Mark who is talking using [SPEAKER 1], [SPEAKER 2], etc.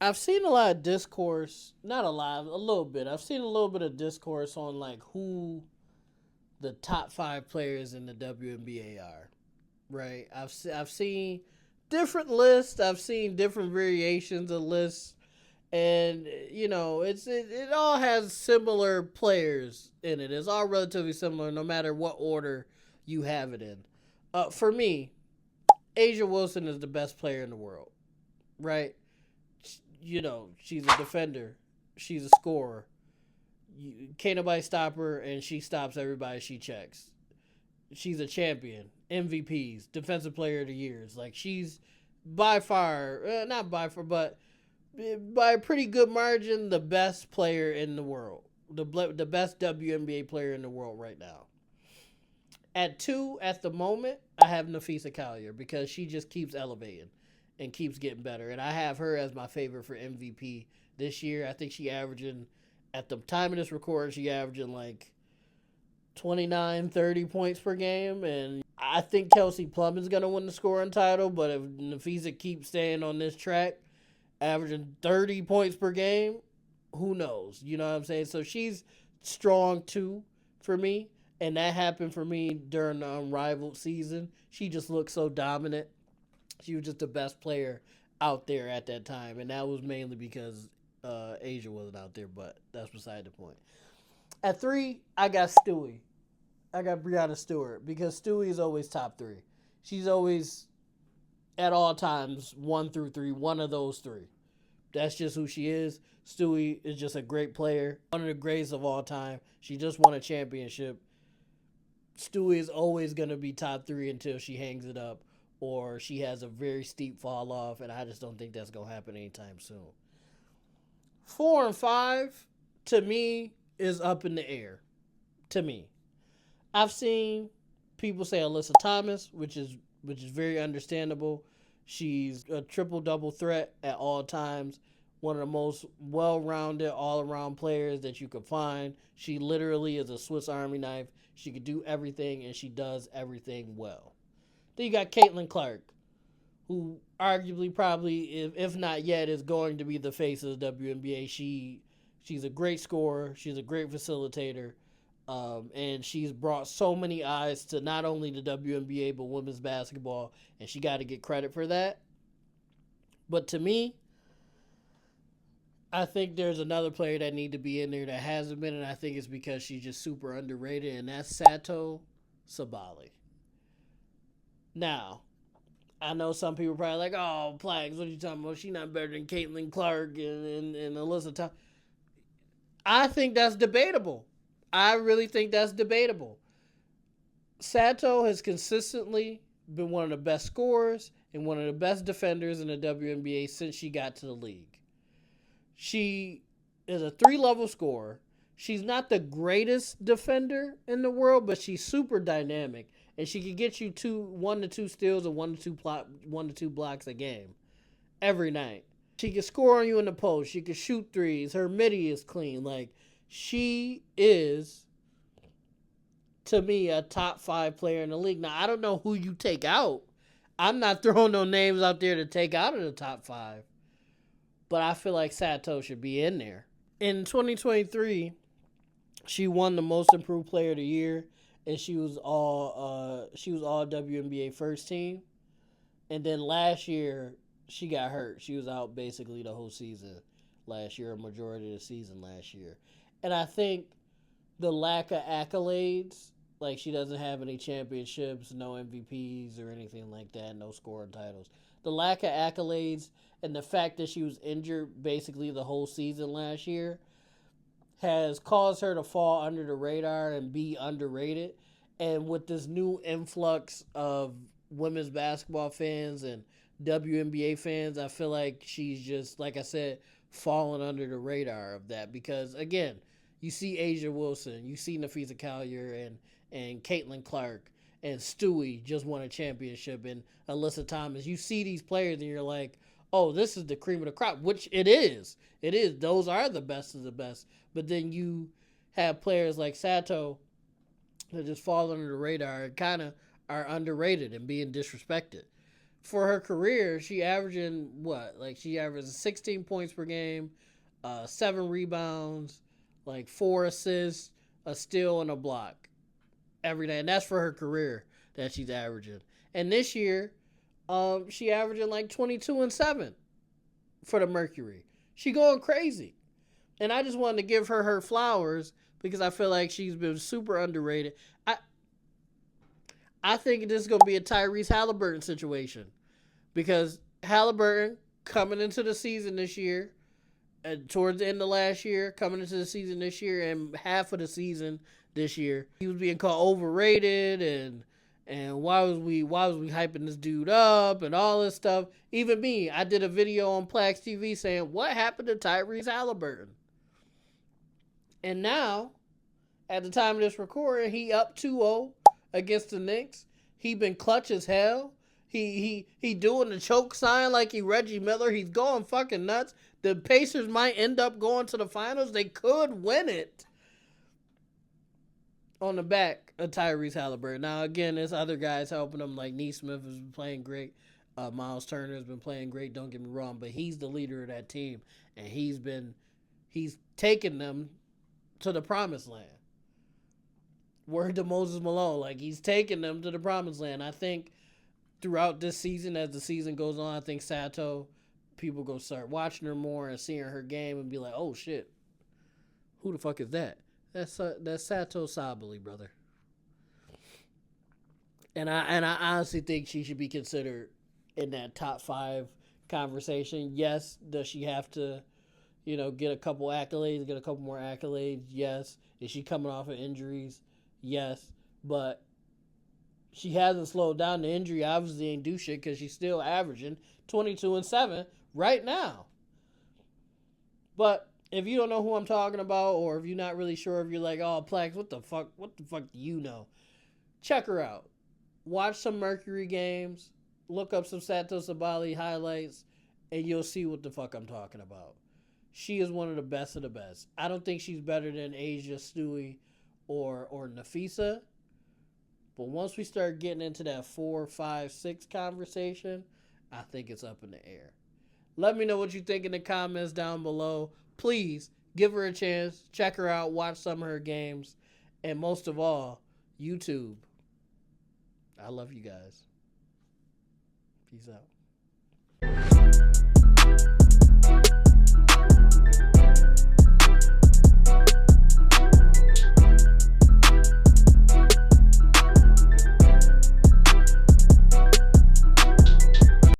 [SPEAKER 1] I've seen a lot of discourse, not a lot, a little bit. I've seen a little bit of discourse on like who the top five players in the WNBA are. Right? I've seen different lists. I've seen different variations of lists, and it all has similar players in it. It's all relatively similar, no matter what order you have it in. For me, Asia Wilson is the best player in the world. Right? She's a defender. She's a scorer. Can't nobody stop her, and she stops everybody she checks. She's a champion, MVPs, Defensive Player of the Years. Like she's by far, not by far, but by a pretty good margin, the best player in the world, the best WNBA player in the world right now. At two, at the moment, I have Nafisa Collier because she just keeps elevating and keeps getting better, and I have her as my favorite for MVP this year. I think she averaging at the time of this recording, she averaging like 29, 30 points per game. And I think Kelsey Plum is going to win the scoring title. But if Nafisa keeps staying on this track, averaging 30 points per game, who knows? You know what I'm saying? So she's strong too for me. And that happened for me during the unrivaled season. She just looked so dominant. She was just the best player out there at that time. And that was mainly because Asia wasn't out there. But that's beside the point. At three, I got Stewie. I got Breanna Stewart because Stewie is always top three. She's always, at all times, 1 through 3, one of those three. That's just who she is. Stewie is just a great player, one of the greatest of all time. She just won a championship. Stewie is always going to be top three until she hangs it up or she has a very steep fall off, and I just don't think that's going to happen anytime soon. 4 and 5, to me, is up in the air. To me, I've seen people say Alyssa Thomas, which is very understandable. She's a triple double threat at all times. One of the most well-rounded, all-around players that you could find. She literally is a Swiss Army knife. She could do everything, and she does everything well. Then you got Caitlin Clark, who arguably, probably, if not yet, is going to be the face of the WNBA. She's a great scorer. She's a great facilitator. And she's brought so many eyes to not only the WNBA, but women's basketball. And she got to get credit for that. But to me, I think there's another player that need to be in there that hasn't been. And I think it's because she's just super underrated. And that's Sato Sabali. Now, I know some people are probably like, oh, PLAX, what are you talking about? She's not better than Caitlin Clark and Alyssa Thomas. I think that's debatable. I really think that's debatable. Sato has consistently been one of the best scorers and one of the best defenders in the WNBA since she got to the league. She is a 3-level scorer. She's not the greatest defender in the world, but she's super dynamic, and she can get you 1 to 2 steals and 1 to 2 blocks a game every night. She can score on you in the post. She can shoot threes. Her midi is clean. Like, she is, to me, a top 5 player in the league. Now, I don't know who you take out. I'm not throwing no names out there to take out of the top 5. But I feel like Sato should be in there. In 2023, she won the Most Improved Player of the Year, and she was all WNBA first team. And then last year, she got hurt. She was out basically the whole season last year, a majority of the season last year. And I think the lack of accolades, like she doesn't have any championships, no MVPs or anything like that, no scoring titles. The lack of accolades and the fact that she was injured basically the whole season last year has caused her to fall under the radar and be underrated. And with this new influx of women's basketball fans and WNBA fans, I feel like she's just, like I said, falling under the radar of that. Because, again, you see Asia Wilson, you see Nafisa Collier and Caitlin Clark, and Stewie just won a championship, and Alyssa Thomas. You see these players, and you're like, oh, this is the cream of the crop, which it is. It is. Those are the best of the best. But then you have players like Sato that just fall under the radar and kind of are underrated and being disrespected. for her career, she averaging what? Like she averages 16 points per game, 7 rebounds, like 4 assists, a steal, and a block every day, and that's for her career that she's averaging. And this year, she averaging like 22 and 7 for the Mercury. She going crazy, and I just wanted to give her flowers because I feel like she's been super underrated. I think this is gonna be a Tyrese Halliburton situation because Halliburton coming into the season this year, and towards the end of last year, coming into the season this year, and half of the season this year, he was being called overrated and why was we hyping this dude up and all this stuff. Even me, I did a video on PLAX TV saying what happened to Tyrese Halliburton, and now at the time of this recording, he up 2-0 against the Knicks. He been clutch as hell. He doing the choke sign like he Reggie Miller. He's going fucking nuts. The Pacers might end up going to the finals. They could win it on the back of Tyrese Halliburton. Now, again, there's other guys helping him, like Neesmith has been playing great. Miles Turner has been playing great, don't get me wrong, but he's the leader of that team, and he's taken them to the promised land. Word to Moses Malone, like he's taking them to the promised land. I think throughout this season, as the season goes on, I think Sato, people go start watching her more and seeing her game and be like, oh shit, who the fuck is that? That's Sato Sabali, brother. And I honestly think she should be considered in that top 5 conversation. Yes, does she have to, get a couple accolades, get a couple more accolades? Yes. Is she coming off of injuries? Yes, but she hasn't slowed down. The injury obviously ain't do shit because she's still averaging 22-7 right now. But if you don't know who I'm talking about, or if you're not really sure, if you're like, oh, PLAX, what the fuck do you know? Check her out. Watch some Mercury games. Look up some Sato Sabali highlights, and you'll see what the fuck I'm talking about. She is one of the best of the best. I don't think she's better than Asia Stewie or Nafisa. But once we start getting into that 4, 5, 6 conversation, I think it's up in the air. Let me know what you think in the comments down below. Please give her a chance. Check her out. Watch some of her games. And most of all, YouTube. I love you guys. Peace out.